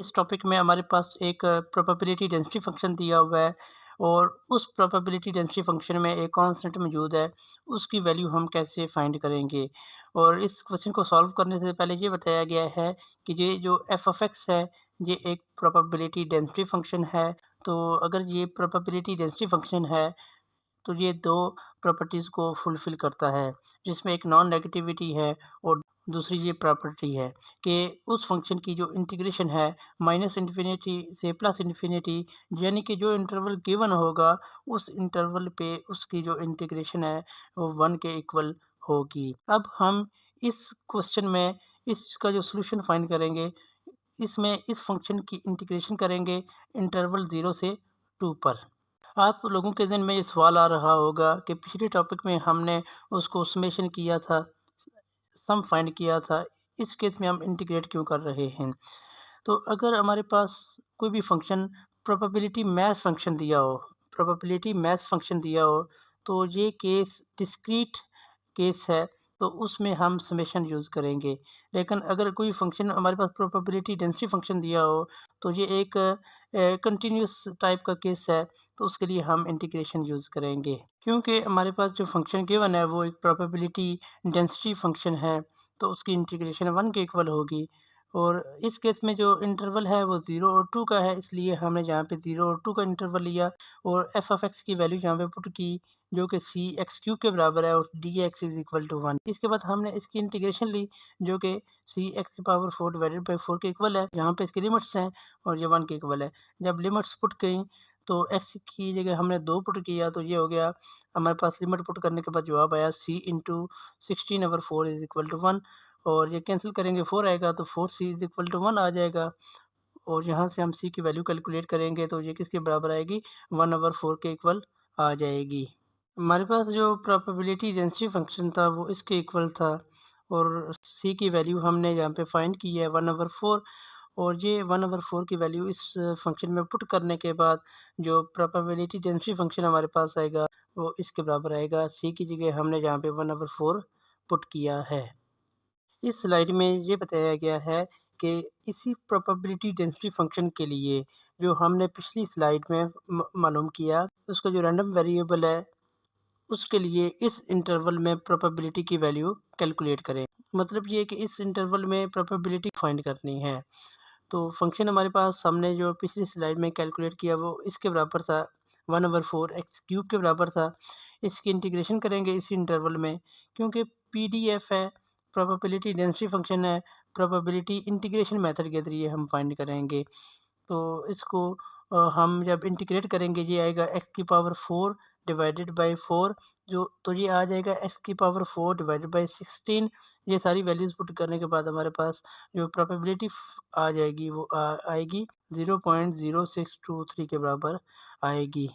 इस टॉपिक में हमारे पास एक प्रोबेबिलिटी डेंसिटी फंक्शन दिया हुआ है और उस प्रोबेबिलिटी डेंसिटी फंक्शन में एक कांस्टेंट मौजूद है, उसकी वैल्यू हम कैसे फाइंड करेंगे। और इस क्वेश्चन को सॉल्व करने से पहले ये बताया गया है कि ये जो एफ ऑफ एक्स है, ये एक प्रोबेबिलिटी डेंसिटी फंक्शन है। तो अगर ये प्रोबेबिलिटी डेंसिटी फंक्शन है तो ये दो प्रॉपर्टीज़ को फुलफ़िल करता है, जिसमें एक नॉन नेगेटिविटी है और दूसरी ये प्रॉपर्टी है कि उस फ़ंक्शन की जो इंटीग्रेशन है माइनस इन्फिनिटी से प्लस इन्फिनिटी, यानी कि जो इंटरवल गिवन होगा उस इंटरवल पे उसकी जो इंटीग्रेशन है वो 1 के इक्वल होगी। अब हम इस क्वेश्चन में इसका जो सॉल्यूशन फाइंड करेंगे, इसमें इस फ़ंक्शन की इंटीग्रेशन करेंगे इंटरवल 0 से 2 पर। आप लोगों के ज़हन में ये सवाल आ रहा होगा कि पिछले टॉपिक में हमने उसको समेशन किया था, सम फाइंड किया था, इस केस में हम इंटीग्रेट क्यों कर रहे हैं? तो अगर हमारे पास कोई भी फ़ंक्शन प्रोबेबिलिटी मैथ फ़ंक्शन दिया हो, तो ये केस डिस्क्रीट केस है, तो उसमें हम समेशन यूज़ करेंगे। लेकिन अगर कोई फ़ंक्शन हमारे पास प्रोबेबिलिटी डेंसिटी फ़ंक्शन दिया हो, तो ये एक कंटीन्यूअस टाइप का केस है, तो उसके लिए हम इंटीग्रेशन यूज़ करेंगे। क्योंकि हमारे पास जो फ़ंक्शन गिवन है वो एक प्रोबेबिलिटी डेंसिटी फ़ंक्शन है, तो उसकी इंटीग्रेशन 1 के इक्वल होगी। और इस केस में जो इंटरवल है वो 0 और 2 का है, इसलिए हमने यहाँ पे 0 और 2 का इंटरवल लिया और एफ ऑफ एक्स की वैल्यू यहाँ पे पुट की, जो कि सी एक्स क्यूब के बराबर है और D X is equal to 1। इसके बाद हमने इसकी इंटीग्रेशन ली, जो कि सी एक्स की पावर 4 डिवाइडेड बाई 4 के इक्वल है। यहाँ पे इसकी लिमिट्स हैं और ये 1 के इक्वल है। जब लिमिट्स पुट गई तो एक्स की जगह हमने 2 पुट किया, तो ये हो गया हमारे पास लिमिट पुट करने के बाद जवाब आया सी इंटू 16/4 इज इक्वल टू 1। और ये कैंसिल करेंगे 4 आएगा, तो 4c इज इक्वल टू 1 आ जाएगा। और यहाँ से हम c की वैल्यू कैलकुलेट करेंगे तो ये किसके बराबर आएगी, 1/4 के इक्वल आ जाएगी। हमारे पास जो प्रोबेबिलिटी डेंसिटी फंक्शन था वो इसके इक्वल था और c की वैल्यू हमने यहाँ पे फाइंड की है 1/4। और ये 1/4 की वैल्यू इस फंक्शन में पुट करने के बाद जो प्रोबेबिलिटी डेंसिटी फंक्शन हमारे पास आएगा वो इसके बराबर आएगा। c की जगह हमने यहाँ पे 1/4 पुट किया है। इस स्लाइड में ये बताया गया है कि इसी प्रोबेबिलिटी डेंसिटी फंक्शन के लिए जो हमने पिछली स्लाइड में मालूम किया, उसका जो रैंडम वेरिएबल है उसके लिए इस इंटरवल में प्रोबेबिलिटी की वैल्यू कैलकुलेट करें। मतलब ये कि इस इंटरवल में प्रोबेबिलिटी फाइंड करनी है। तो फंक्शन हमारे पास हमने जो पिछली स्लाइड में कैलकुलेट किया वो इसके बराबर था, 1/4 एक्स क्यूब के बराबर था। इसकी इंटीग्रेशन करेंगे इसी इंटरवल में, क्योंकि पीडीएफ है, प्रोबेबिलिटी डेंसिटी फंक्शन है, प्रोबेबिलिटी इंटीग्रेशन मेथड के ज़रिए हम फाइंड करेंगे। तो इसको हम जब इंटीग्रेट करेंगे ये आएगा एक्स की पावर 4 डिवाइडेड बाई 4, जो तो ये आ जाएगा एक्स की पावर 4 डिवाइडेड बाई 16। ये सारी वैल्यूज़ पुट करने के बाद हमारे पास जो प्रोबेबिलिटी आ जाएगी वो आएगी 0.0623 के बराबर आएगी।